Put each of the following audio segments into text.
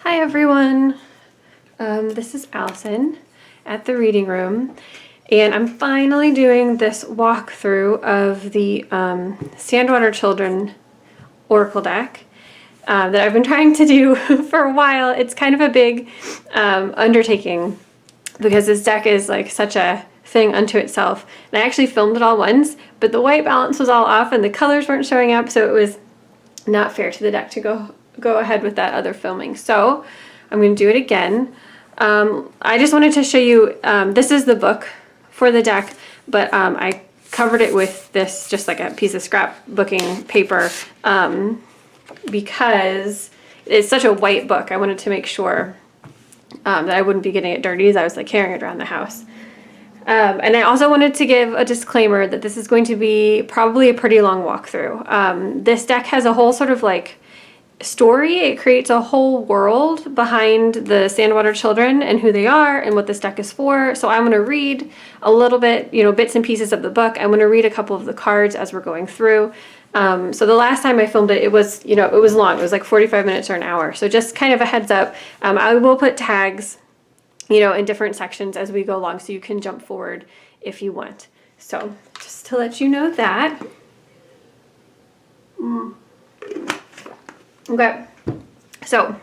Hi everyone, this is Allison at the reading room, and I'm finally doing this walkthrough of the Sandwater Children Oracle deck that I've been trying to do for a while. It's kind of a big undertaking because this deck is like such a thing unto itself, and I actually filmed it all once, but the white balance was all off and the colors weren't showing up, so it was not fair to the deck to go ahead with that other filming. So I'm going to do it again. I just wanted to show you, this is the book for the deck, but I covered it with this, just like a piece of scrapbooking paper, because it's such a white book. I wanted to make sure that I wouldn't be getting it dirty as I was like carrying it around the house. And I also wanted to give a disclaimer that this is going to be probably a pretty long walkthrough. This deck has a whole sort of like story. It creates a whole world behind the Sandwater Children and who they are and what this deck is for. So I'm going to read a little bit, bits and pieces of the book. I'm going to read a couple of the cards as we're going through. So the last time I filmed it, it was long. It was like 45 minutes or an hour. So just kind of a heads up. I will put tags, in different sections as we go along, so you can jump forward if you want. So just to let you know that. Okay, so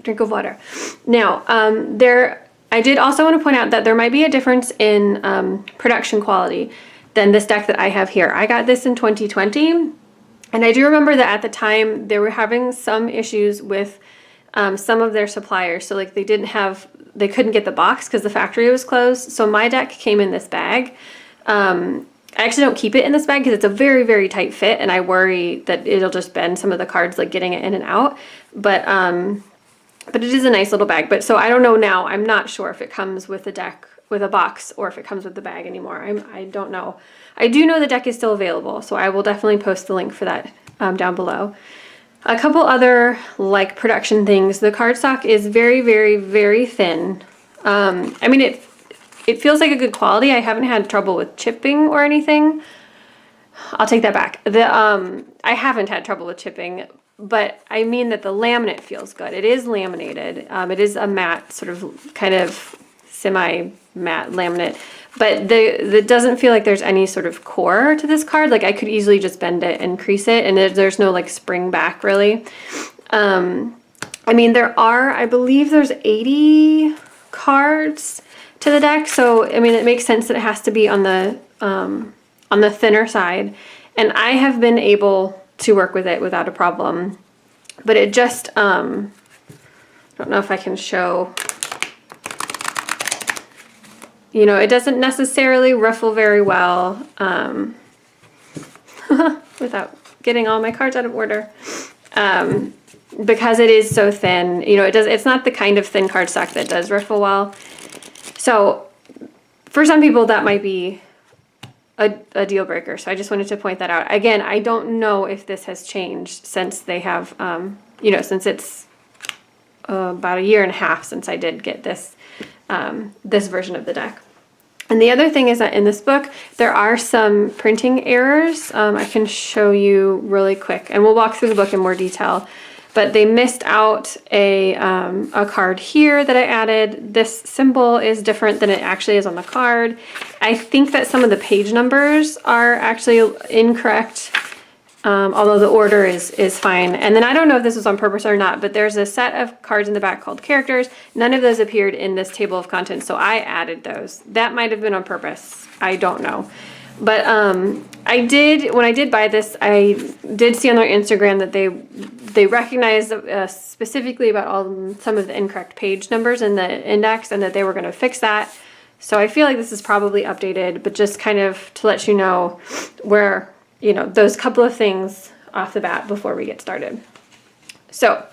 drink of water. Now, I did also want to point out that there might be a difference in production quality than this deck that I have here. I got this in 2020, and I do remember that at the time they were having some issues with some of their suppliers. So like they couldn't get the box because the factory was closed. So my deck came in this bag. I actually don't keep it in this bag because it's a very, very tight fit, and I worry that it'll just bend some of the cards, like getting it in and out. But it is a nice little bag. But so I don't know now. I'm not sure if it comes with the deck with a box or if it comes with the bag anymore. I don't know. I do know the deck is still available, so I will definitely post the link for that down below. A couple other like production things. The cardstock is very, very, very thin. I mean, it feels like a good quality. I haven't had trouble with chipping or anything. I'll take that back. I haven't had trouble with chipping, but I mean that the laminate feels good. It is laminated. It is a matte, sort of kind of semi-matte laminate, but it doesn't feel like there's any sort of core to this card. Like I could easily just bend it and crease it, and there's no like spring back really. I mean, I believe there's 80 cards to the deck, so I mean it makes sense that it has to be on the thinner side, and I have been able to work with it without a problem. But it just I don't know if I can show. It doesn't necessarily ruffle very well without getting all my cards out of order, because it is so thin. It's not the kind of thin cardstock that does ruffle well. So for some people that might be a deal breaker. So I just wanted to point that out. Again, I don't know if this has changed since they have, since it's about a year and a half since I did get this version of the deck. And the other thing is that in this book, there are some printing errors. I can show you really quick, and we'll walk through the book in more detail. But they missed out a card here that I added. This symbol is different than it actually is on the card. I think that some of the page numbers are actually incorrect, although the order is fine. And then I don't know if this was on purpose or not, but there's a set of cards in the back called characters. None of those appeared in this table of contents, so I added those. That might have been on purpose. I don't know. But when I did buy this, I did see on their Instagram that they recognized specifically about some of the incorrect page numbers in the index, and that they were going to fix that. So I feel like this is probably updated, but just kind of to let you know where, those couple of things off the bat before we get started. So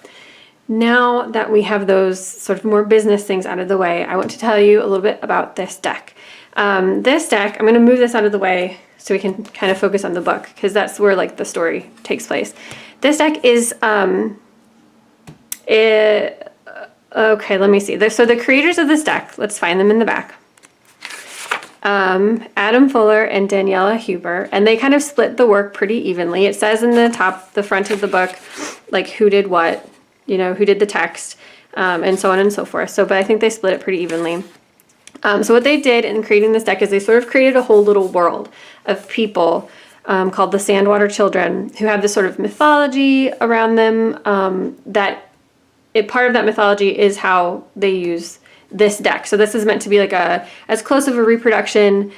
now that we have those sort of more business things out of the way, I want to tell you a little bit about this deck. This deck, I'm going to move this out of the way so we can kind of focus on the book, because that's where like the story takes place. This deck is, okay, let me see. So the creators of this deck, let's find them in the back. Adam Fuller and Daniela Huber, and they kind of split the work pretty evenly. It says in the front of the book, like who did what. who did the text, and so on and so forth. So, but I think they split it pretty evenly. So what they did in creating this deck is they sort of created a whole little world of people called the Sandwater Children, who have this sort of mythology around them. Part of that mythology is how they use this deck. So this is meant to be like as close of a reproduction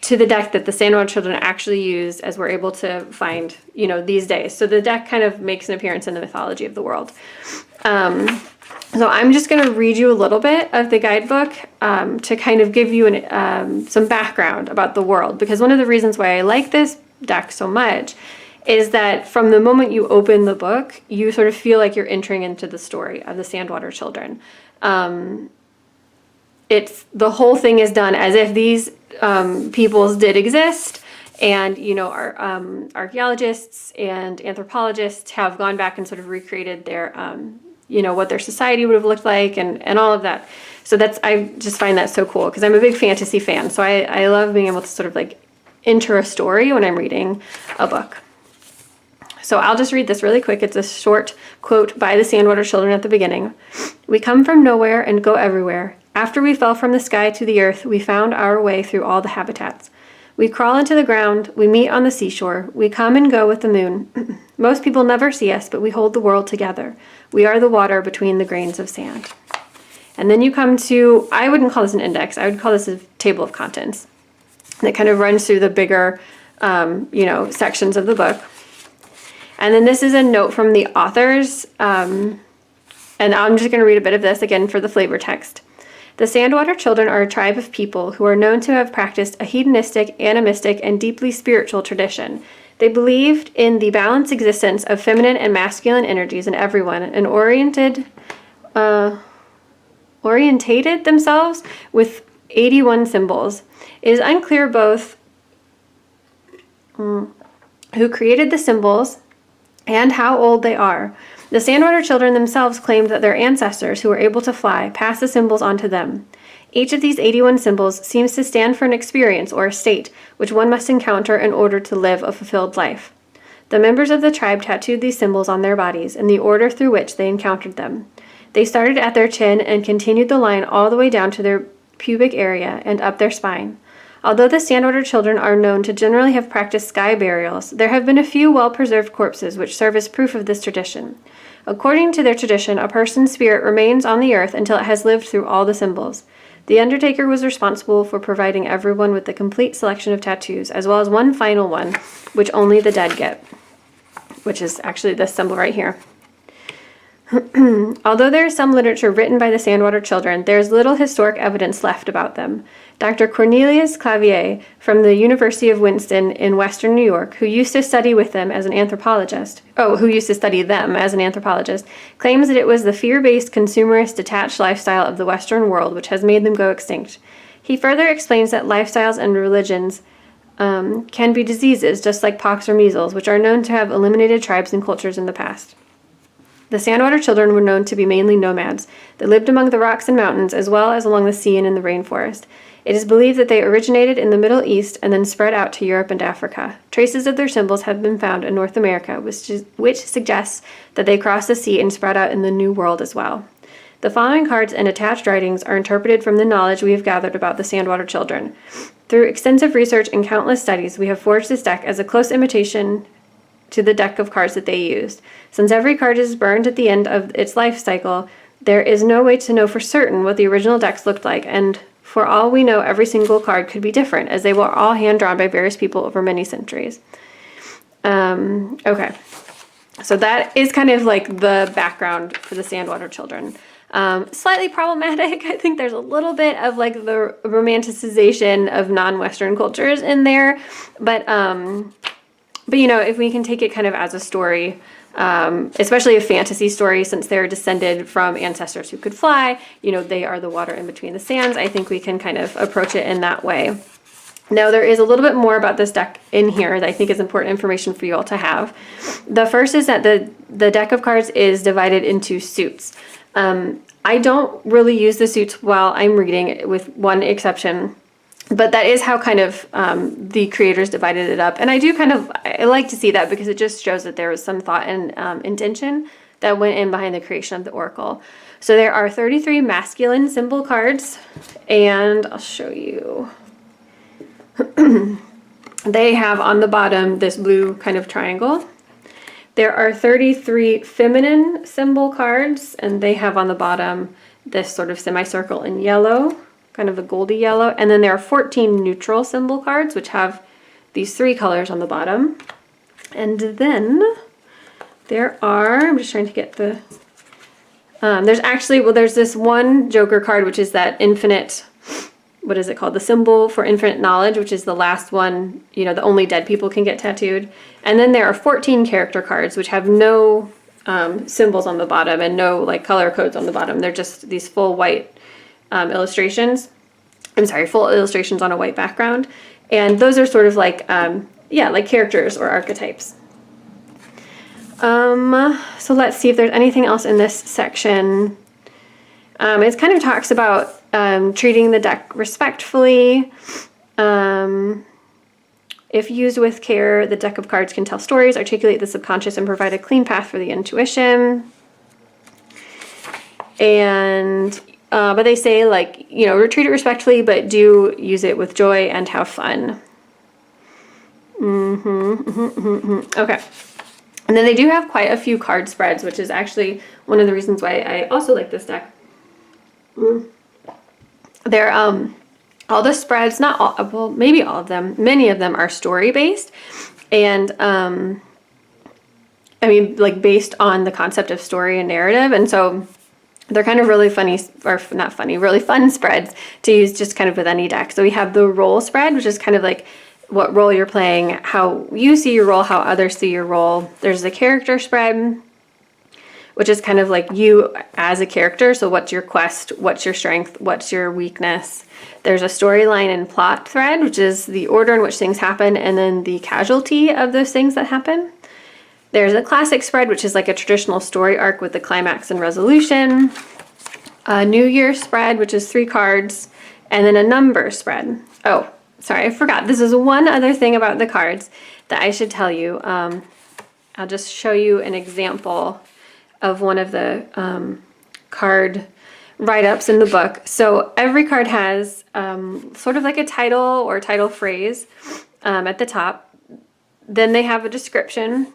to the deck that the Sandwater Children actually used as we're able to find, these days. So the deck kind of makes an appearance in the mythology of the world. So I'm just going to read you a little bit of the guidebook to kind of give you some background about the world, because one of the reasons why I like this deck so much is that from the moment you open the book, you sort of feel like you're entering into the story of the Sandwater Children. The whole thing is done as if these peoples did exist, and archaeologists and anthropologists have gone back and sort of recreated their what their society would have looked like, and all of that. So I just find that so cool, because I'm a big fantasy fan. So I love being able to sort of like enter a story when I'm reading a book. So I'll just read this really quick. It's a short quote by the Sandwater Children at the beginning. "We come from nowhere and go everywhere. After we fell from the sky to the earth, we found our way through all the habitats. We crawl into the ground, we meet on the seashore, we come and go with the moon. Most people never see us, but we hold the world together. We are the water between the grains of sand." And then you come to, I wouldn't call this an index, I would call this a table of contents that kind of runs through the bigger, sections of the book. And then this is a note from the authors, and I'm just going to read a bit of this again for the flavor text. "The Sandwater Children are a tribe of people who are known to have practiced a hedonistic, animistic, and deeply spiritual tradition. They believed in the balanced existence of feminine and masculine energies in everyone, and orientated themselves with 81 symbols. It is unclear both who created the symbols and how old they are. The Sandwater Children themselves claimed that their ancestors, who were able to fly, passed the symbols on to them. Each of these 81 symbols seems to stand for an experience or a state which one must encounter in order to live a fulfilled life. The members of the tribe tattooed these symbols on their bodies in the order through which they encountered them. They started at their chin and continued the line all the way down to their pubic area and up their spine. Although the Sandwater Children are known to generally have practiced sky burials, there have been a few well-preserved corpses which serve as proof of this tradition. According to their tradition, a person's spirit remains on the earth until it has lived through all the symbols. The undertaker was responsible for providing everyone with a complete selection of tattoos, as well as one final one, which only the dead get, which is actually this symbol right here. Although there is some literature written by the Sandwater Children, there is little historic evidence left about them. Dr. Cornelius Clavier from the University of Winston in Western New York, who used to study them as an anthropologist, claims that it was the fear-based, consumerist, detached lifestyle of the Western world which has made them go extinct. He further explains that lifestyles and religions can be diseases, just like pox or measles, which are known to have eliminated tribes and cultures in the past. The Sandwater Children were known to be mainly nomads that lived among the rocks and mountains, as well as along the sea and in the rainforest. It is believed that they originated in the Middle East and then spread out to Europe and Africa. Traces of their symbols have been found in North America, which suggests that they crossed the sea and spread out in the New World as well. The following cards and attached writings are interpreted from the knowledge we have gathered about the Sandwater Children. Through extensive research and countless studies, we have forged this deck as a close imitation to the deck of cards that they used. Since every card is burned at the end of its life cycle, there is no way to know for certain what the original decks looked like, and for all we know, every single card could be different, as they were all hand-drawn by various people over many centuries. Okay, so that is kind of like the background for the Sandwater Children. Slightly problematic. I think there's a little bit of like the romanticization of non-Western cultures in there, but if we can take it kind of as a story, especially a fantasy story, since they're descended from ancestors who could fly, they are the water in between the sands, I think we can kind of approach it in that way. Now, there is a little bit more about this deck in here that I think is important information for you all to have. The first is that the deck of cards is divided into suits. I don't really use the suits while I'm reading, with one exception. But that is how kind of the creators divided it up. And I like to see that, because it just shows that there was some thought and intention that went in behind the creation of the oracle. So there are 33 masculine symbol cards, and I'll show you. They have on the bottom this blue kind of triangle. There are 33 feminine symbol cards, and they have on the bottom this sort of semicircle in yellow, kind of a goldy yellow. And then there are 14 neutral symbol cards, which have these 3 colors on the bottom. And then there are, I'm just trying to get the, there's this one Joker card, which is that infinite, what is it called? The symbol for infinite knowledge, which is the last one, the only dead people can get tattooed. And then there are 14 character cards, which have no symbols on the bottom and no like color codes on the bottom. They're just these full white illustrations. Full illustrations on a white background. And those are sort of like, like characters or archetypes. So let's see if there's anything else in this section. It kind of talks about treating the deck respectfully. If used with care, the deck of cards can tell stories, articulate the subconscious, and provide a clean path for the intuition. And, but they say treat it respectfully, but do use it with joy and have fun. Okay. And then they do have quite a few card spreads, which is actually one of the reasons why I also like this deck. They're, all the spreads, not all, well, maybe all of them, many of them are story-based. And, based on the concept of story and narrative. And so they're kind of really funny, or not funny, really fun spreads to use just kind of with any deck. So we have the role spread, which is kind of like what role you're playing, how you see your role, how others see your role. There's the character spread, which is kind of like you as a character. So what's your quest? What's your strength? What's your weakness? There's a storyline and plot thread, which is the order in which things happen and then the casualty of those things that happen. There's a classic spread, which is like a traditional story arc with the climax and resolution. A New Year spread, which is 3 cards, and then a number spread. Oh, sorry, I forgot. This is one other thing about the cards that I should tell you. I'll just show you an example of one of the card write-ups in the book. So every card has sort of like a title or title phrase at the top. Then they have a description.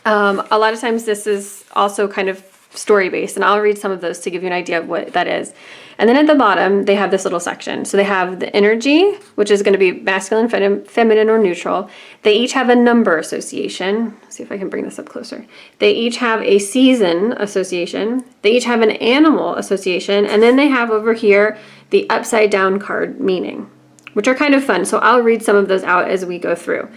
A lot of times this is also kind of story-based, and I'll read some of those to give you an idea of what that is. And then at the bottom, they have this little section. So they have the energy, which is going to be masculine, feminine, or neutral. They each have a number association. Let's see if I can bring this up closer. They each have a season association. They each have an animal association. And then they have over here the upside down card meaning, which are kind of fun. So I'll read some of those out as we go through,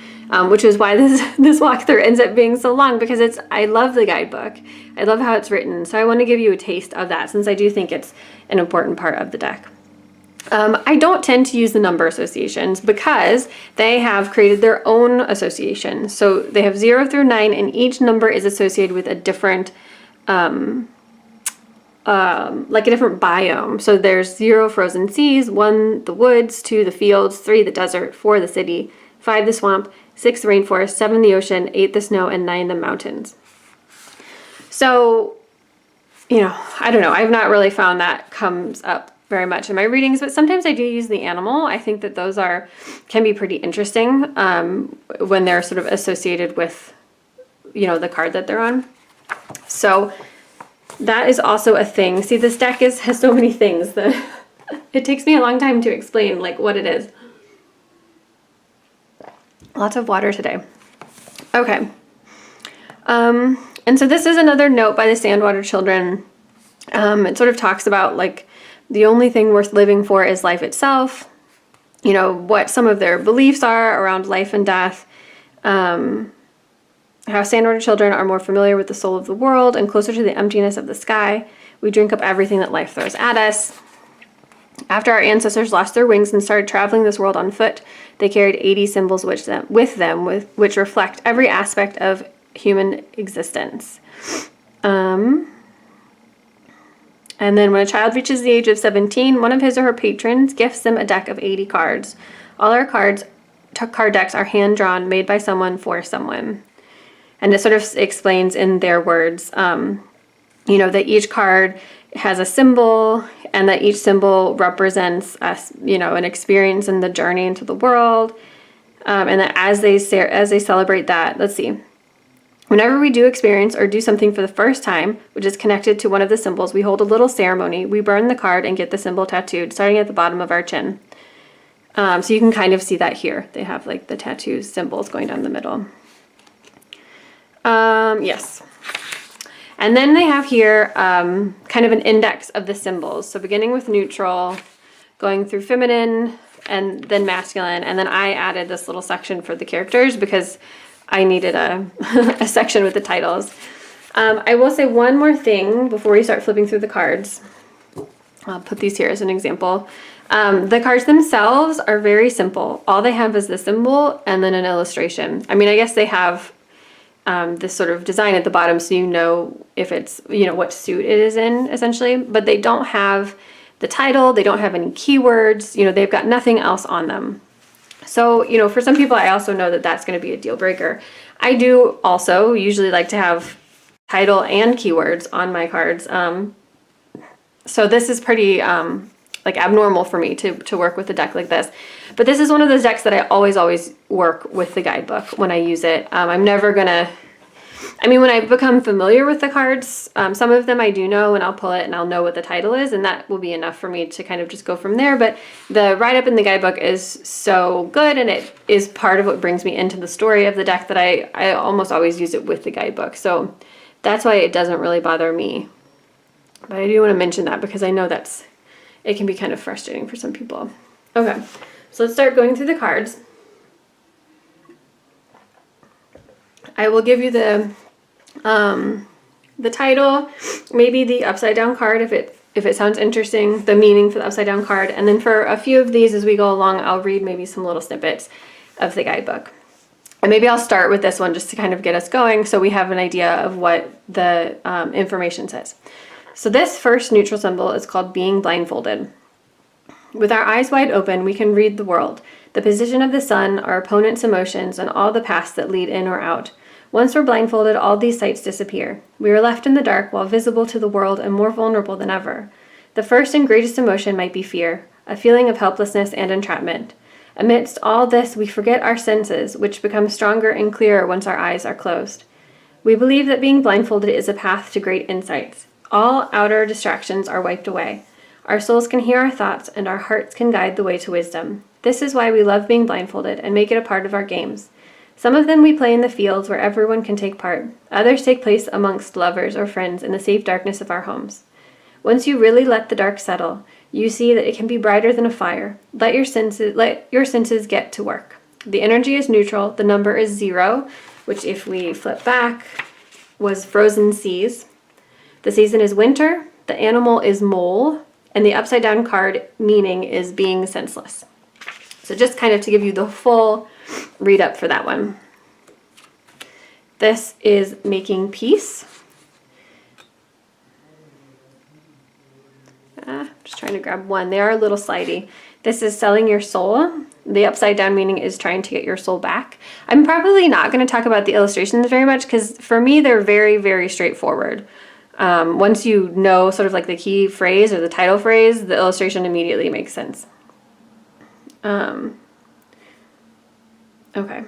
which is why this walkthrough ends up being so long, because I love the guidebook. I love how it's written. So I want to give you a taste of that, since I do think it's an important part of the deck. I don't tend to use the number associations because they have created their own association. So they have 0 through 9, and each number is associated with a different like a different biome. So there's 0 frozen seas, 1 the woods, 2 the fields, 3 the desert, 4 the city, 5 the swamp, 6 the rainforest, 7 the ocean, 8 the snow, and 9 the mountains. So, I don't know. I've not really found that comes up very much in my readings, but sometimes I do use the animal. I think that those can be pretty interesting when they're sort of associated with, the card that they're on. So that is also a thing. See, this deck has so many things that it takes me a long time to explain what it is. Lots of water today. Okay. And so this is another note by the Sandwater Children. It sort of talks about the only thing worth living for is life itself. What some of their beliefs are around life and death. How Sandwater Children are more familiar with the soul of the world and closer to the emptiness of the sky. We drink up everything that life throws at us. After our ancestors lost their wings and started traveling this world on foot, they carried 80 symbols with them, which reflect every aspect of human existence. And then when a child reaches the age of 17, one of his or her patrons gifts them a deck of 80 cards. All our card decks are hand-drawn, made by someone for someone. And it sort of explains in their words you know, that each card has a symbol and that each symbol represents us, you know, an experience in the journey into the world. And that as they celebrate that, let's see. Whenever we do experience or do something for the first time, which is connected to one of the symbols, we hold a little ceremony. We burn the card and get the symbol tattooed, starting at the bottom of our chin. So you can kind of see that here. They have like the tattoo symbols going down the middle. Yes. And then they have here kind of an index of the symbols. So beginning with neutral, going through feminine, and then masculine. And then I added this little section for the characters because I needed a, a section with the titles. I will say one more thing before we start flipping through the cards. I'll put these here as an example. The cards themselves are very simple. All they have is the symbol and then an illustration. I mean, I guess they have this sort of design at the bottom so you know if it's, you know, what suit it is in, essentially. But they don't have the title. They don't have any keywords. You know, they've got nothing else on them. So, you know, for some people, I also know that that's going to be a deal breaker. I do also usually like to have title and keywords on my cards. So this is pretty like abnormal for me to work with a deck like this. But this is one of those decks that I always work with the guidebook when I use it. I'm never gonna, I mean, when I become familiar with the cards, some of them I do know, and I'll pull it and I'll know what the title is, and that will be enough for me to kind of just go from there. But the write-up in the guidebook is so good, and it is part of what brings me into the story of the deck that I almost always use it with the guidebook. So that's why it doesn't really bother me. But I do want to mention that because I know it can be kind of frustrating for some people. Okay, so let's start going through the cards. I will give you the title, maybe the upside down card if it sounds interesting, the meaning for the upside down card, and then for a few of these as we go along, I'll read maybe some little snippets of the guidebook. And maybe I'll start with this one just to kind of get us going so we have an idea of what the information says. So this first neutral symbol is called being blindfolded. With our eyes wide open, we can read the world, the position of the sun, our opponent's emotions, and all the paths that lead in or out. Once we're blindfolded, all these sights disappear. We are left in the dark while visible to the world and more vulnerable than ever. The first and greatest emotion might be fear, a feeling of helplessness and entrapment. Amidst all this, we forget our senses, which become stronger and clearer once our eyes are closed. We believe that being blindfolded is a path to great insights. All outer distractions are wiped away. Our souls can hear our thoughts, and our hearts can guide the way to wisdom. This is why we love being blindfolded and make it a part of our games. Some of them we play in the fields where everyone can take part. Others take place amongst lovers or friends in the safe darkness of our homes. Once you really let the dark settle, you see that it can be brighter than a fire. Let your senses get to work. The energy is neutral. The number is 0, which if we flip back was frozen seas. The season is winter. The animal is mole. And the upside down card meaning is being senseless. So just kind of to give you the full read up for that one. This is making peace. Just trying to grab one. They are a little slidey. This is selling your soul. The upside down meaning is trying to get your soul back. I'm probably not going to talk about the illustrations very much because for me they're very, very straightforward. Once you know sort of like the key phrase or the title phrase, the illustration immediately makes sense. Okay.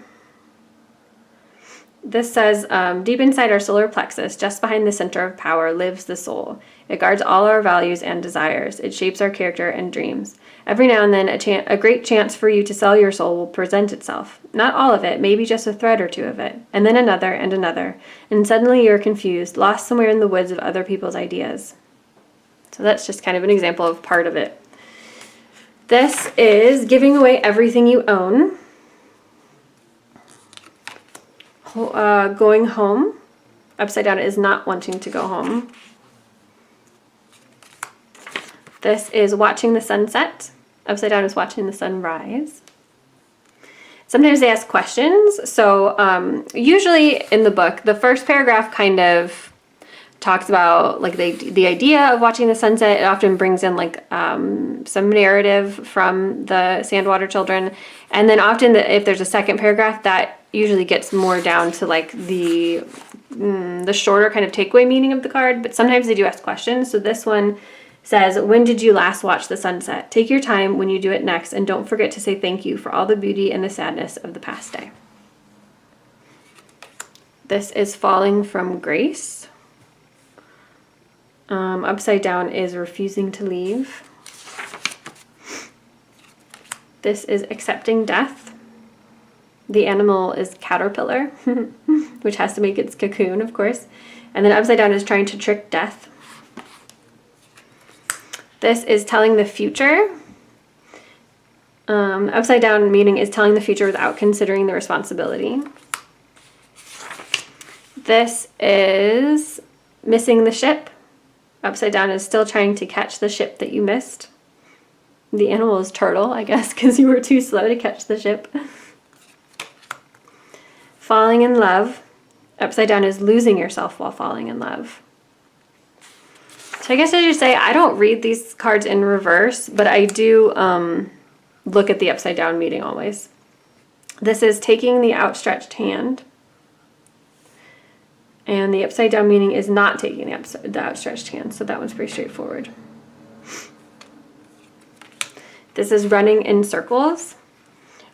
This says, deep inside our solar plexus, just behind the center of power, lives the soul. It guards all our values and desires. It shapes our character and dreams. Every now and then, a great chance for you to sell your soul will present itself. Not all of it, maybe just a thread or two of it. And then another and another. And suddenly you're confused, lost somewhere in the woods of other people's ideas. So that's just kind of an example of part of it. This is giving away everything you own. Going home. Upside down is not wanting to go home. This is watching the sunset. Upside down is watching the sun rise. Sometimes they ask questions. So usually in the book, the first paragraph kind of talks about like the idea of watching the sunset. It often brings in like some narrative from the Sandwater Children. And then often if there's a second paragraph, that usually gets more down to like the the shorter kind of takeaway meaning of the card, but sometimes they do ask questions. So this one says, when did you last watch the sunset? Take your time when you do it next, and don't forget to say thank you for all the beauty and the sadness of the past day. This is falling from grace. Upside down is refusing to leave. This is accepting death. The animal is caterpillar, which has to make its cocoon, of course. And then upside down is trying to trick death. This is telling the future. Upside down meaning is telling the future without considering the responsibility. This is missing the ship. Upside down is still trying to catch the ship that you missed. The animal is turtle, I guess, because you were too slow to catch the ship. Falling in love. Upside down is losing yourself while falling in love. So I guess I should say I don't read these cards in reverse, but I do look at the upside down meaning always. This is taking the outstretched hand. And the upside down meaning is not taking the outstretched hand, so that one's pretty straightforward. This is running in circles.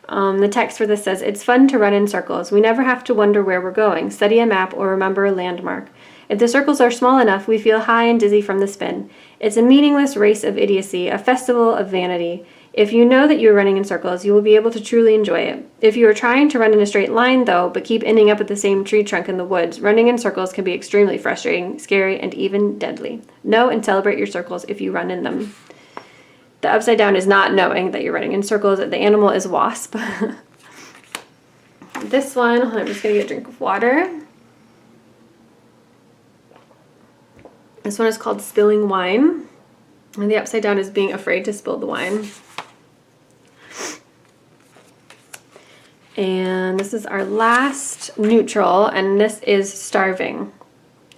The text for this says, it's fun to run in circles. We never have to wonder where we're going, study a map, or remember a landmark. If the circles are small enough, we feel high and dizzy from the spin. It's a meaningless race of idiocy, a festival of vanity. If you know that you're running in circles, you will be able to truly enjoy it. If you are trying to run in a straight line, though, but keep ending up at the same tree trunk in the woods, running in circles can be extremely frustrating, scary, and even deadly. Know and celebrate your circles if you run in them. The upside down is not knowing that you're running in circles. The animal is wasp. This one, I'm just going to get a drink of water. This one is called spilling wine. And the upside down is being afraid to spill the wine. And this is our last neutral, and this is starving.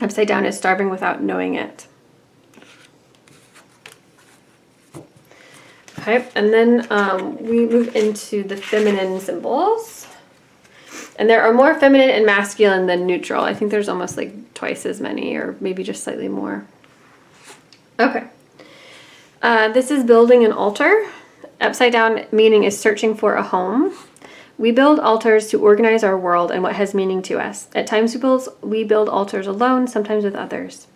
Upside down is starving without knowing it. Okay, and then we move into the feminine symbols. And there are more feminine and masculine than neutral. I think there's almost like twice as many, or maybe just slightly more. Okay. This is building an altar. Upside down meaning is searching for a home. We build altars to organize our world and what has meaning to us. At times we build altars alone, sometimes with others.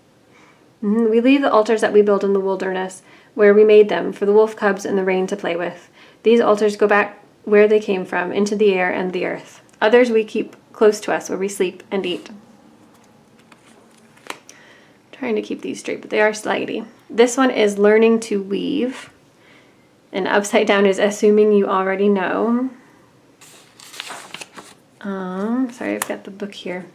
We leave the altars that we build in the wilderness, where we made them, for the wolf cubs and the rain to play with. These altars go back where they came from, into the air and the earth. Others we keep close to us, where we sleep and eat. I'm trying to keep these straight, but they are slidey. This one is learning to weave. And upside down is assuming you already know. Sorry, I've got the book here.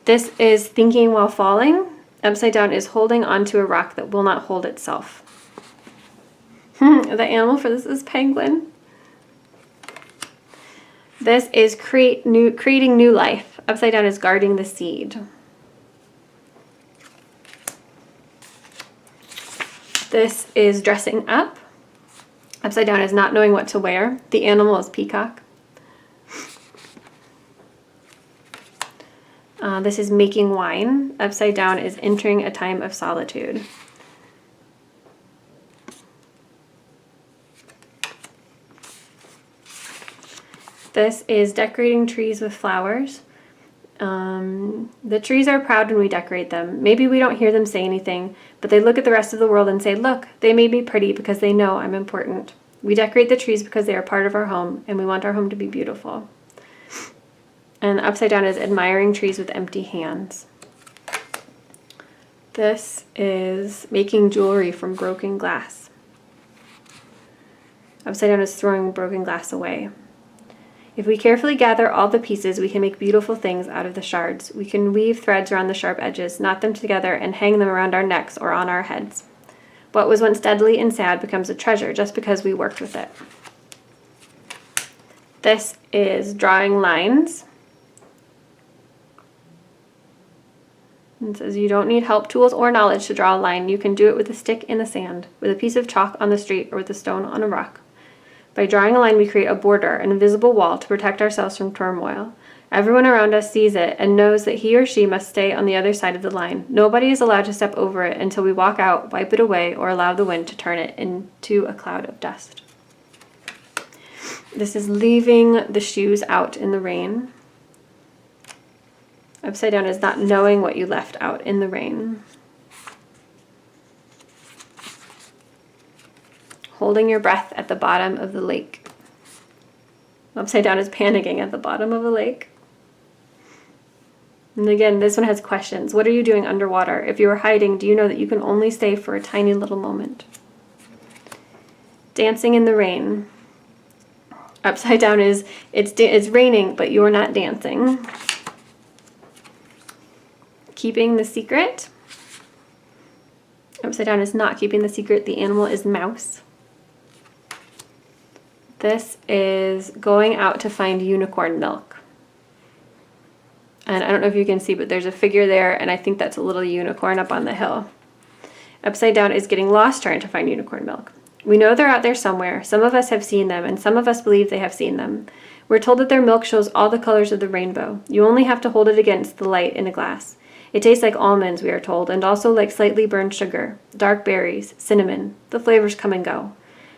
This is thinking while falling. Upside down is holding onto a rock that will not hold itself. The animal for this is penguin. This is creating new life. Upside down is guarding the seed. This is dressing up. Upside down is not knowing what to wear. The animal is peacock. This is making wine. Upside down is entering a time of solitude. This is decorating trees with flowers. The trees are proud when we decorate them. Maybe we don't hear them say anything, but they look at the rest of the world and say, look, they made me pretty because they know I'm important. We decorate the trees because they are part of our home, and we want our home to be beautiful. And upside down is admiring trees with empty hands. This is making jewelry from broken glass. Upside down is throwing broken glass away. If we carefully gather all the pieces, we can make beautiful things out of the shards. We can weave threads around the sharp edges, knot them together, and hang them around our necks or on our heads. What was once deadly and sad becomes a treasure just because we worked with it. This is drawing lines. It says you don't need help, tools, or knowledge to draw a line. You can do it with a stick in the sand, with a piece of chalk on the street, or with a stone on a rock. By drawing a line, we create a border, an invisible wall, to protect ourselves from turmoil. Everyone around us sees it and knows that he or she must stay on the other side of the line. Nobody is allowed to step over it until we walk out, wipe it away, or allow the wind to turn it into a cloud of dust. This is leaving the shoes out in the rain. Upside down is not knowing what you left out in the rain. Holding your breath at the bottom of the lake. Upside down is panicking at the bottom of a lake. And again, this one has questions. What are you doing underwater? If you are hiding, do you know that you can only stay for a tiny little moment? Dancing in the rain. Upside down is it's raining, but you're not dancing. Keeping the secret. Upside down is not keeping the secret. The animal is mouse. This is going out to find unicorn milk. And I don't know if you can see, but there's a figure there, and I think that's a little unicorn up on the hill. Upside down is getting lost trying to find unicorn milk. We know they're out there somewhere. Some of us have seen them, and some of us believe they have seen them. We're told that their milk shows all the colors of the rainbow. You only have to hold it against the light in a glass. It tastes like almonds, we are told, and also like slightly burned sugar, dark berries, cinnamon. The flavors come and go.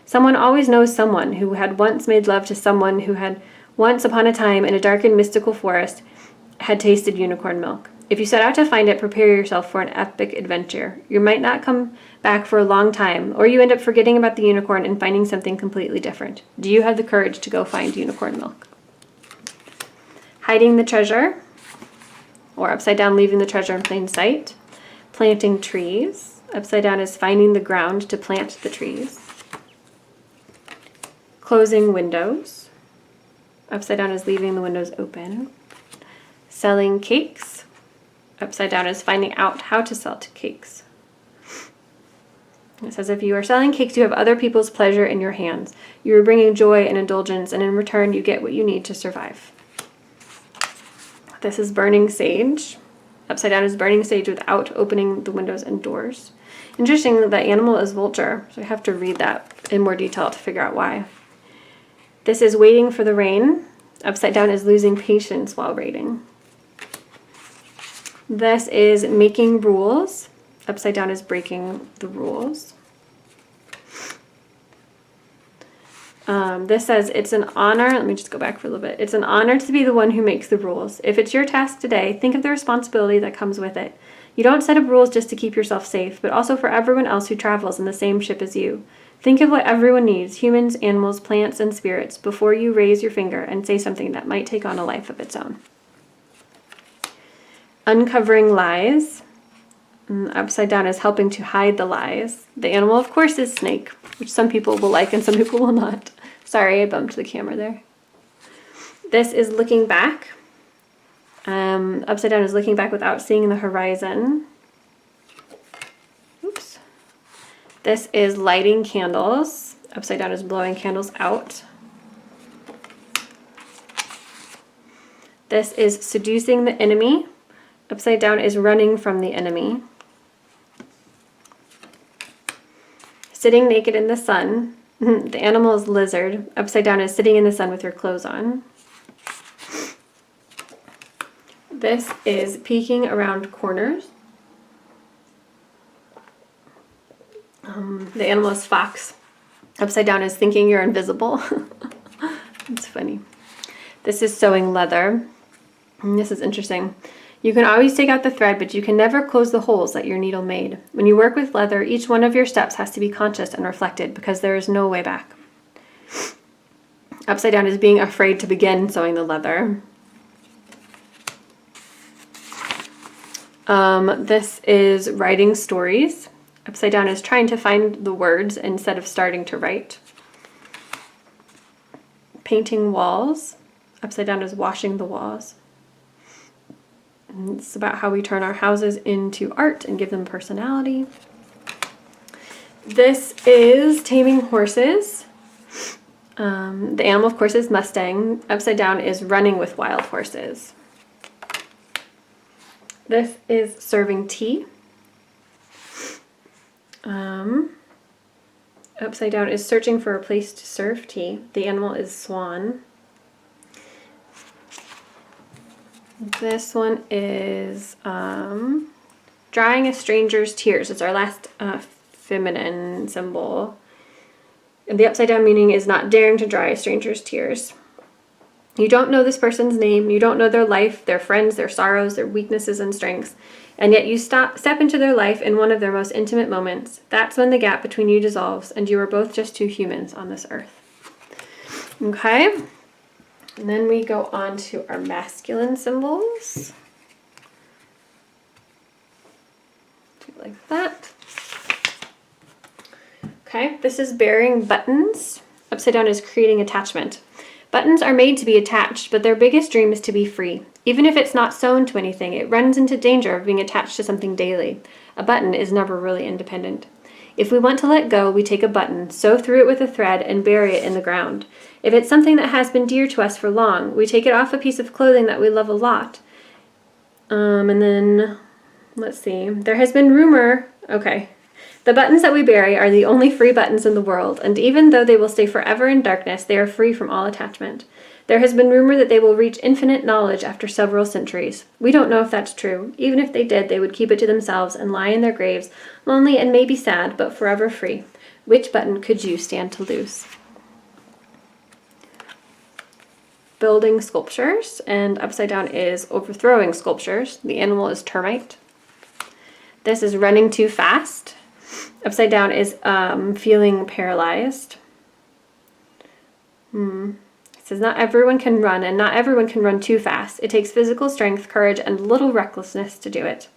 Someone always knows someone who had once made love to someone who had once upon a time in a dark and mystical forest had tasted unicorn milk. If you set out to find it, prepare yourself for an epic adventure. You might not come back for a long time, or you end up forgetting about the unicorn and finding something completely different. Do you have the courage to go find unicorn milk? Hiding the treasure, or upside down, leaving the treasure in plain sight. Planting trees. Upside down is finding the ground to plant the trees. Closing windows. Upside down is leaving the windows open. Selling cakes. Upside down is finding out how to sell cakes. It says if you are selling cakes, you have other people's pleasure in your hands. You are bringing joy and indulgence, and in return you get what you need to survive. This is burning sage. Upside down is burning sage without opening the windows and doors. Interesting that the animal is vulture, so I have to read that in more detail to figure out why. This is waiting for the rain. Upside down is losing patience while waiting. This is making rules. Upside down is breaking the rules. This says it's an honor. Let me just go back for a little bit. It's an honor to be the one who makes the rules. If it's your task today, think of the responsibility that comes with it. You don't set up rules just to keep yourself safe, but also for everyone else who travels in the same ship as you. Think of what everyone needs, humans, animals, plants, and spirits, before you raise your finger and say something that might take on a life of its own. Uncovering lies. Upside down is helping to hide the lies. The animal, of course, is snake, which some people will like and some people will not. Sorry, I bumped the camera there. This is looking back. Upside down is looking back without seeing the horizon. Oops. This is lighting candles. Upside down is blowing candles out. This is seducing the enemy. Upside down is running from the enemy. Sitting naked in the sun. The animal is lizard. Upside down is sitting in the sun with your clothes on. This is peeking around corners. The animal is fox. Upside down is thinking you're invisible. It's funny. This is sewing leather. And this is interesting. You can always take out the thread, but you can never close the holes that your needle made. When you work with leather, each one of your steps has to be conscious and reflected because there is no way back. Upside down is being afraid to begin sewing the leather. This is writing stories. Upside down is trying to find the words instead of starting to write. Painting walls. Upside down is washing the walls. And it's about how we turn our houses into art and give them personality. This is taming horses. The animal, of course, is Mustang. Upside down is running with wild horses. This is serving tea. Upside down is searching for a place to serve tea. The animal is swan. This one is drying a stranger's tears. It's our last feminine symbol. And the upside down meaning is not daring to dry a stranger's tears. You don't know this person's name. You don't know their life, their friends, their sorrows, their weaknesses and strengths. And yet you step into their life in one of their most intimate moments. That's when the gap between you dissolves and you are both just two humans on this earth. Okay? And then we go on to our masculine symbols. Like that. Okay, this is bearing buttons. Upside down is creating attachment. Buttons are made to be attached, but their biggest dream is to be free. Even if it's not sewn to anything, it runs into danger of being attached to something daily. A button is never really independent. If we want to let go, we take a button, sew through it with a thread, and bury it in the ground. If it's something that has been dear to us for long, we take it off a piece of clothing that we love a lot. And then, let's see, there has been rumor, okay. The buttons that we bury are the only free buttons in the world, and even though they will stay forever in darkness, they are free from all attachment. There has been rumor that they will reach infinite knowledge after several centuries. We don't know if that's true. Even if they did, they would keep it to themselves and lie in their graves, lonely and maybe sad, but forever free. Which button could you stand to lose? Building sculptures, and upside down is overthrowing sculptures. The animal is termite. This is running too fast. Upside down is feeling paralyzed. It says not everyone can run, and not everyone can run too fast. It takes physical strength, courage, and little recklessness to do it.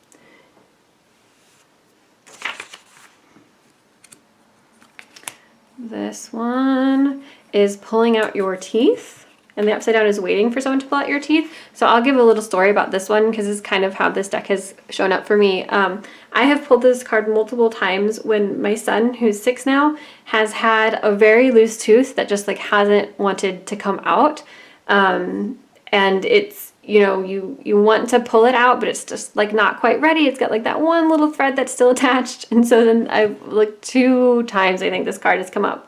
This one is pulling out your teeth. And the upside down is waiting for someone to pull out your teeth. So I'll give a little story about this one because it's kind of how this deck has shown up for me. I have pulled this card multiple times when my son, who's 6 now, has had a very loose tooth that just like hasn't wanted to come out. And it's, you know, you want to pull it out, but it's just like not quite ready. It's got like that one little thread that's still attached. And so then I've like 2 times I think this card has come up.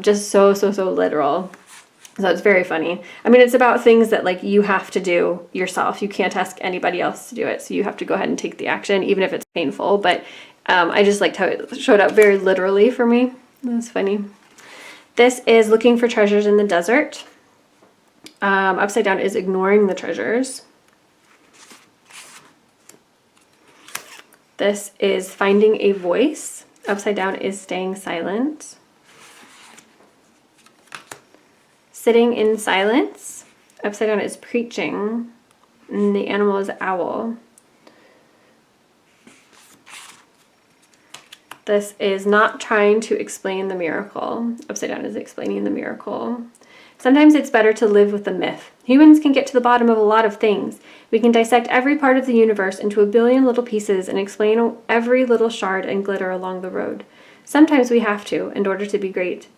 Just so literal. So it's very funny. I mean, it's about things that like you have to do yourself. You can't ask anybody else to do it. So you have to go ahead and take the action, even if it's painful. But I just liked how it showed up very literally for me. That's funny. This is looking for treasures in the desert. Upside down is ignoring the treasures. This is finding a voice. Upside down is staying silent. Sitting in silence. Upside down is preaching. And the animal is owl. This is not trying to explain the miracle. Upside down is explaining the miracle. Sometimes it's better to live with a myth. Humans can get to the bottom of a lot of things. We can dissect every part of the universe into a billion little pieces and explain every little shard and glitter along the road. Sometimes we have to, in order to be great.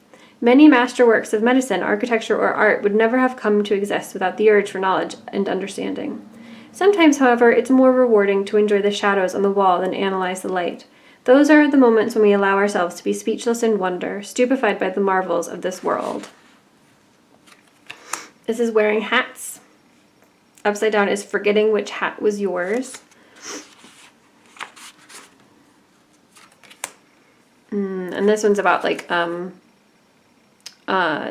Many masterworks of medicine, architecture, or art would never have come to exist without the urge for knowledge and understanding. Sometimes, however, it's more rewarding to enjoy the shadows on the wall than analyze the light. Those are the moments when we allow ourselves to be speechless in wonder, stupefied by the marvels of this world. This is wearing hats. Upside down is forgetting which hat was yours. And this one's about like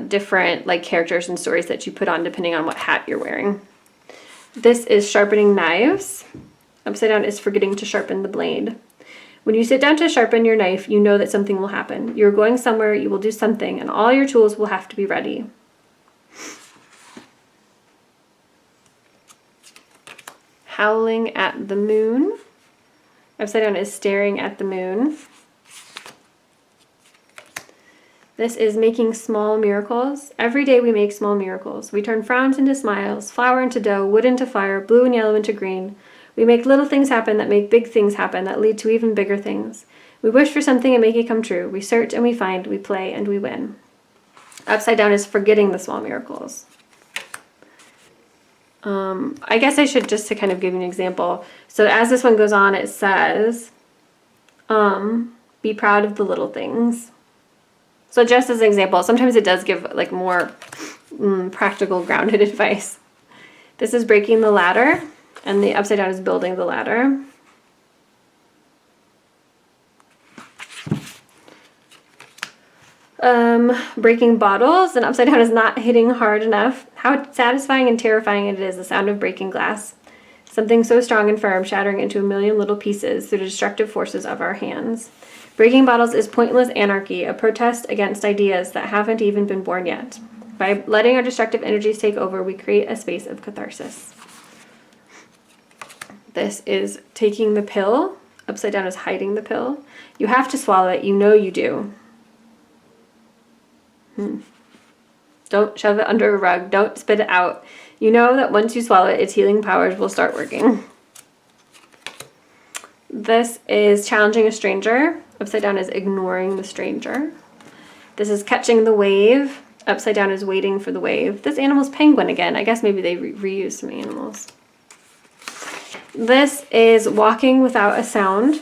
different like characters and stories that you put on depending on what hat you're wearing. This is sharpening knives. Upside down is forgetting to sharpen the blade. When you sit down to sharpen your knife, you know that something will happen. You're going somewhere, you will do something, and all your tools will have to be ready. Howling at the moon. Upside down is staring at the moon. This is making small miracles. Every day we make small miracles. We turn frowns into smiles, flour into dough, wood into fire, blue and yellow into green. We make little things happen that make big things happen that lead to even bigger things. We wish for something and make it come true. We search and we find, we play and we win. Upside down is forgetting the small miracles. I guess I should just to kind of give you an example. So as this one goes on, it says, be proud of the little things. So just as an example, sometimes it does give like more practical, grounded advice. This is breaking the ladder, and the upside down is building the ladder. Breaking bottles, and upside down is not hitting hard enough. How satisfying and terrifying it is, the sound of breaking glass. Something so strong and firm shattering into a million little pieces through the destructive forces of our hands. Breaking bottles is pointless anarchy, a protest against ideas that haven't even been born yet. By letting our destructive energies take over, we create a space of catharsis. This is taking the pill. Upside down is hiding the pill. You have to swallow it. You know you do. Don't shove it under a rug. Don't spit it out. You know that once you swallow it, its healing powers will start working. This is challenging a stranger. Upside down is ignoring the stranger. This is catching the wave. Upside down is waiting for the wave. This animal's penguin again. I guess maybe they reused some animals. This is walking without a sound.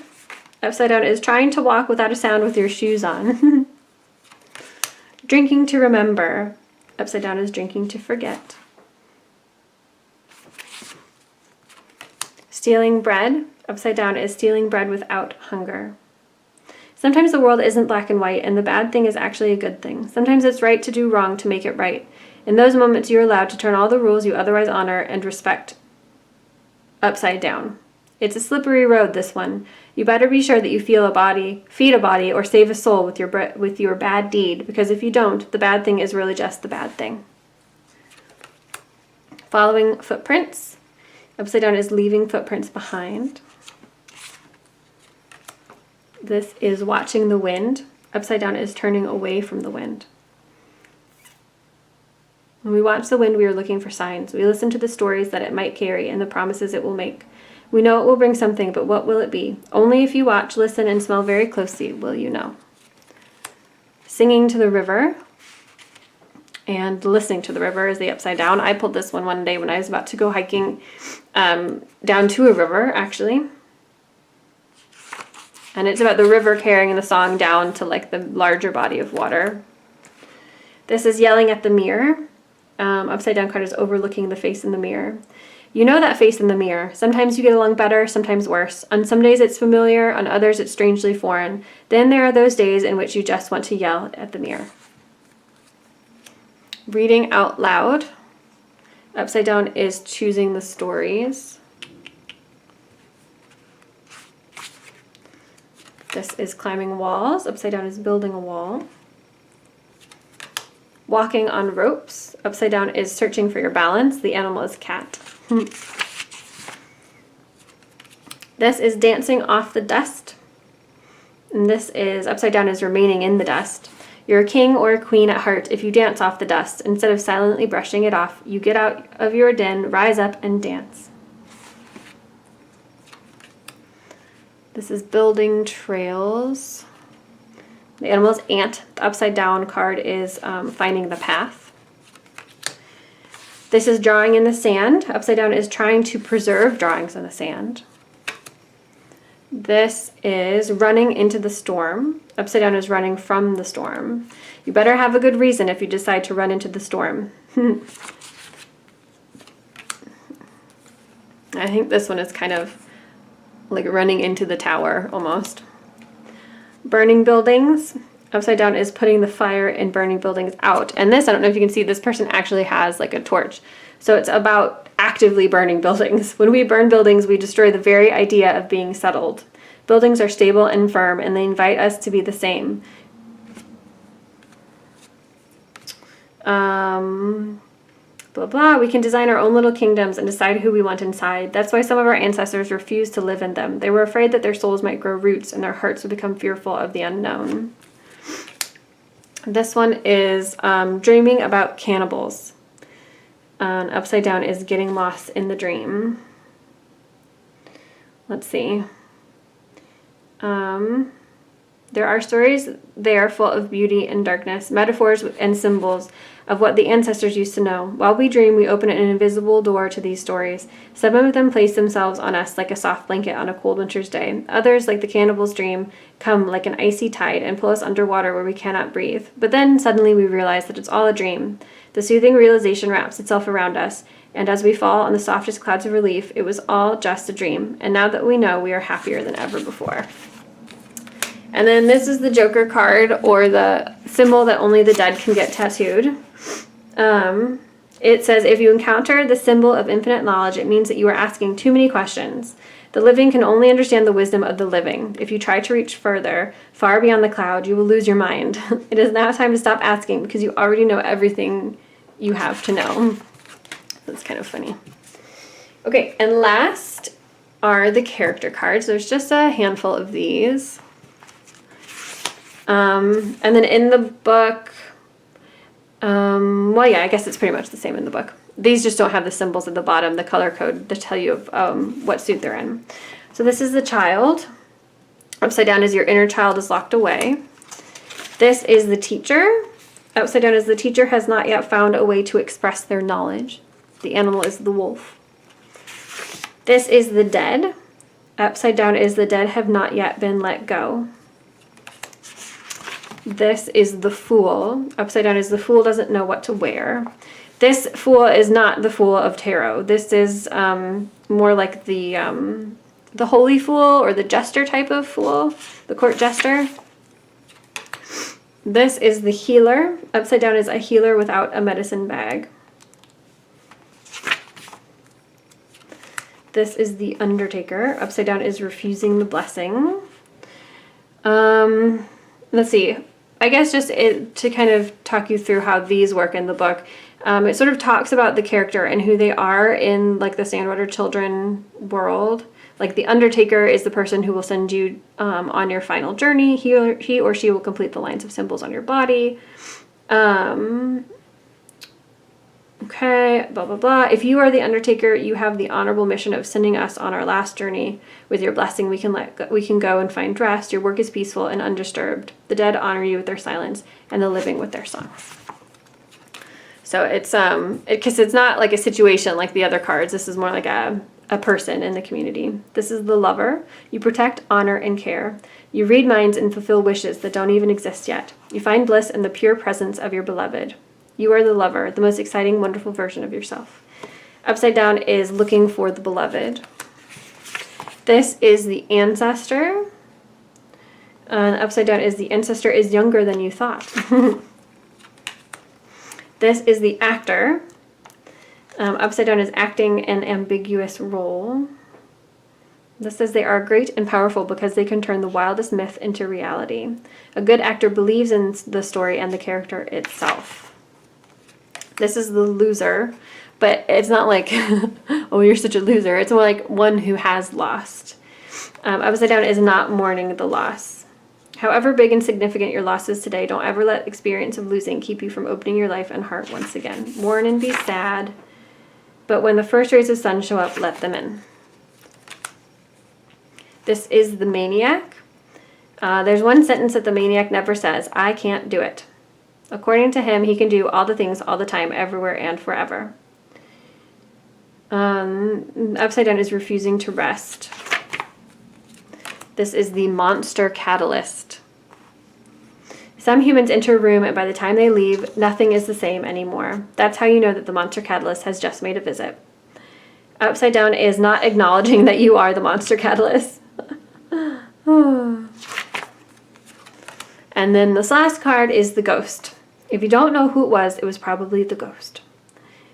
Upside down is trying to walk without a sound with your shoes on. Drinking to remember. Upside down is drinking to forget. Stealing bread. Upside down is stealing bread without hunger. Sometimes the world isn't black and white, and the bad thing is actually a good thing. Sometimes it's right to do wrong to make it right. In those moments, you're allowed to turn all the rules you otherwise honor and respect upside down. It's a slippery road, this one. You better be sure that you feed a body, or save a soul with your bad deed, because if you don't, the bad thing is really just the bad thing. Following footprints. Upside down is leaving footprints behind. This is watching the wind. Upside down is turning away from the wind. When we watch the wind, we are looking for signs. We listen to the stories that it might carry and the promises it will make. We know it will bring something, but what will it be? Only if you watch, listen, and smell very closely will you know. Singing to the river and listening to the river is the upside down. I pulled this one day when I was about to go hiking down to a river, actually. And it's about the river carrying the song down to like the larger body of water. This is yelling at the mirror. Upside down card is overlooking the face in the mirror. You know that face in the mirror. Sometimes you get along better, sometimes worse. On some days it's familiar, on others it's strangely foreign. Then there are those days in which you just want to yell at the mirror. Reading out loud. Upside down is choosing the stories. This is climbing walls. Upside down is building a wall. Walking on ropes. Upside down is searching for your balance. The animal is cat. This is dancing off the dust. And this is upside down is remaining in the dust. You're a king or a queen at heart if you dance off the dust. Instead of silently brushing it off, you get out of your den, rise up, and dance. This is building trails. The animal is ant. The upside down card is finding the path. This is drawing in the sand. Upside down is trying to preserve drawings in the sand. This is running into the storm. Upside down is running from the storm. You better have a good reason if you decide to run into the storm. I think this one is kind of like running into the tower almost. Burning buildings. Upside down is putting the fire in burning buildings out. And this, I don't know if you can see, this person actually has like a torch. So it's about actively burning buildings. When we burn buildings, we destroy the very idea of being settled. Buildings are stable and firm, and they invite us to be the same. Blah, blah. We can design our own little kingdoms and decide who we want inside. That's why some of our ancestors refused to live in them. They were afraid that their souls might grow roots and their hearts would become fearful of the unknown. This one is dreaming about cannibals. Upside down is getting lost in the dream. Let's see. There are stories there full of beauty and darkness, metaphors and symbols of what the ancestors used to know. While we dream, we open an invisible door to these stories. Some of them place themselves on us like a soft blanket on a cold winter's day. Others, like the cannibal's dream, come like an icy tide and pull us underwater where we cannot breathe. But then suddenly we realize that it's all a dream. The soothing realization wraps itself around us, And as we fall on the softest clouds of relief, it was all just a dream. And now that we know, we are happier than ever before. And then this is the Joker card, or the symbol that only the dead can get tattooed. It says, if you encounter the symbol of infinite knowledge, it means that you are asking too many questions. The living can only understand the wisdom of the living. If you try to reach further, far beyond the cloud, you will lose your mind. It is now time to stop asking because you already know everything you have to know. That's kind of funny. Okay, and last are the character cards. There's just a handful of these. And then in the book, well, yeah, I guess it's pretty much the same in the book. These just don't have the symbols at the bottom, the color code to tell you what suit they're in. So this is the child. Upside down is your inner child is locked away. This is the teacher. Upside down is the teacher has not yet found a way to express their knowledge. The animal is the wolf. This is the dead. Upside down is the dead have not yet been let go. This is the fool. Upside down is the fool doesn't know what to wear. This fool is not the fool of tarot. This is more like the holy fool, or the jester type of fool, the court jester. This is the healer. Upside down is a healer without a medicine bag. This is the undertaker. Upside down is refusing the blessing. Let's see. I guess just to kind of talk you through how these work in the book. It sort of talks about the character and who they are in like the Sandwater Children world. Like the Undertaker is the person who will send you on your final journey. He or she will complete the lines of symbols on your body. Okay, blah, blah, blah. If you are the Undertaker, you have the honorable mission of sending us on our last journey. With your blessing, we can go and find rest. Your work is peaceful and undisturbed. The dead honor you with their silence, and the living with their songs. So it's because it's not like a situation like the other cards. This is more like a person in the community. This is the lover. You protect, honor, and care. You read minds and fulfill wishes that don't even exist yet. You find bliss in the pure presence of your beloved. You are the lover, the most exciting, wonderful version of yourself. Upside down is looking for the beloved. This is the ancestor. Upside down is the ancestor is younger than you thought. This is the actor. Upside down is acting an ambiguous role. This says they are great and powerful because they can turn the wildest myth into reality. A good actor believes in the story and the character itself. This is the loser, but it's not like, oh, you're such a loser. It's more like one who has lost. Upside down is not mourning the loss. However big and significant your loss is today, don't ever let experience of losing keep you from opening your life and heart once again. Mourn and be sad, but when the first rays of sun show up, let them in. This is the maniac. There's one sentence that the maniac never says: I can't do it. According to him, he can do all the things all the time, everywhere and forever. Upside down is refusing to rest. This is the monster catalyst. Some humans enter a room and by the time they leave, nothing is the same anymore. That's how you know that the monster catalyst has just made a visit. Upside down is not acknowledging that you are the monster catalyst. And then this last card is the ghost. If you don't know who it was probably the ghost.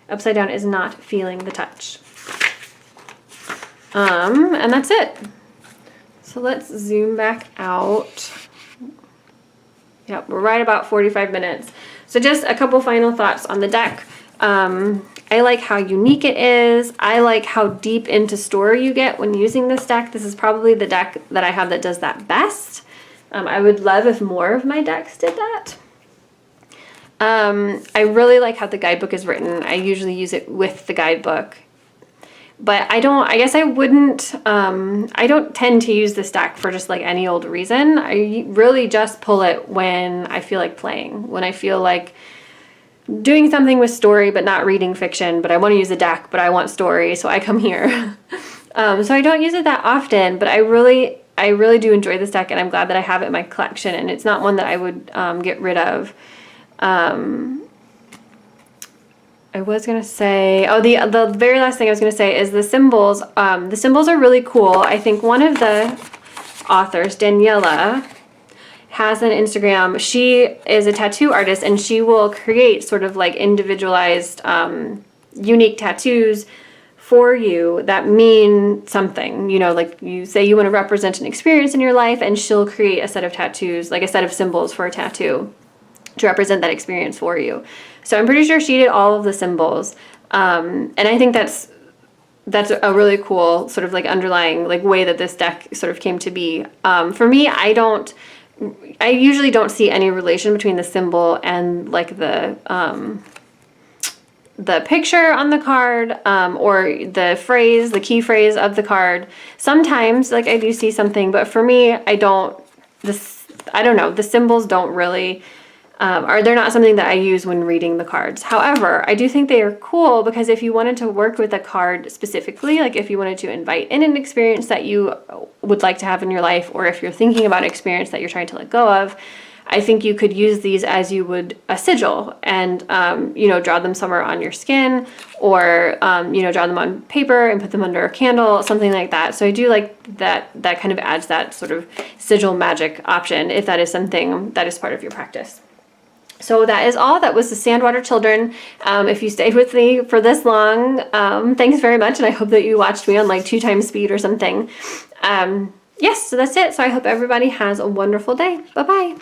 Upside down is not feeling the touch. And that's it. So let's zoom back out. Yep, we're right about 45 minutes. So just a couple final thoughts on the deck. I like how unique it is. I like how deep into story you get when using this deck. This is probably the deck that I have that does that best. I would love if more of my decks did that. I really like how the guidebook is written. I usually use it with the guidebook. But I don't tend to use this deck for just like any old reason. I really just pull it when I feel like playing, when I feel like doing something with story but not reading fiction, but I want to use a deck, but I want story, so I come here. So I don't use it that often, but I really do enjoy this deck, and I'm glad that I have it in my collection, and it's not one that I would get rid of. I was gonna say, oh, the very last thing I was gonna say is the symbols. The symbols are really cool. I think one of the authors, Daniela, has an Instagram. She is a tattoo artist, and she will create sort of like individualized, unique tattoos for you that mean something. You know, like you say you want to represent an experience in your life, and she'll create a set of tattoos, like a set of symbols for a tattoo to represent that experience for you. So I'm pretty sure she did all of the symbols. And I think that's a really cool sort of like underlying like way that this deck sort of came to be. For me, I usually don't see any relation between the symbol and like the picture on the card, or the phrase, the key phrase of the card. Sometimes like I do see something, but for me, I don't know, the symbols don't really, or they're not something that I use when reading the cards. However, I do think they are cool because if you wanted to work with a card specifically, like if you wanted to invite in an experience that you would like to have in your life, or if you're thinking about an experience that you're trying to let go of, I think you could use these as you would a sigil and, draw them somewhere on your skin, or, draw them on paper and put them under a candle, something like that. So I do like that kind of adds that sort of sigil magic option if that is something that is part of your practice. So that is all. That was the Sandwater Children. If you stayed with me for this long, thanks very much. And I hope that you watched me on like 2 times speed or something. Yes, so that's it. So I hope everybody has a wonderful day. Bye-bye.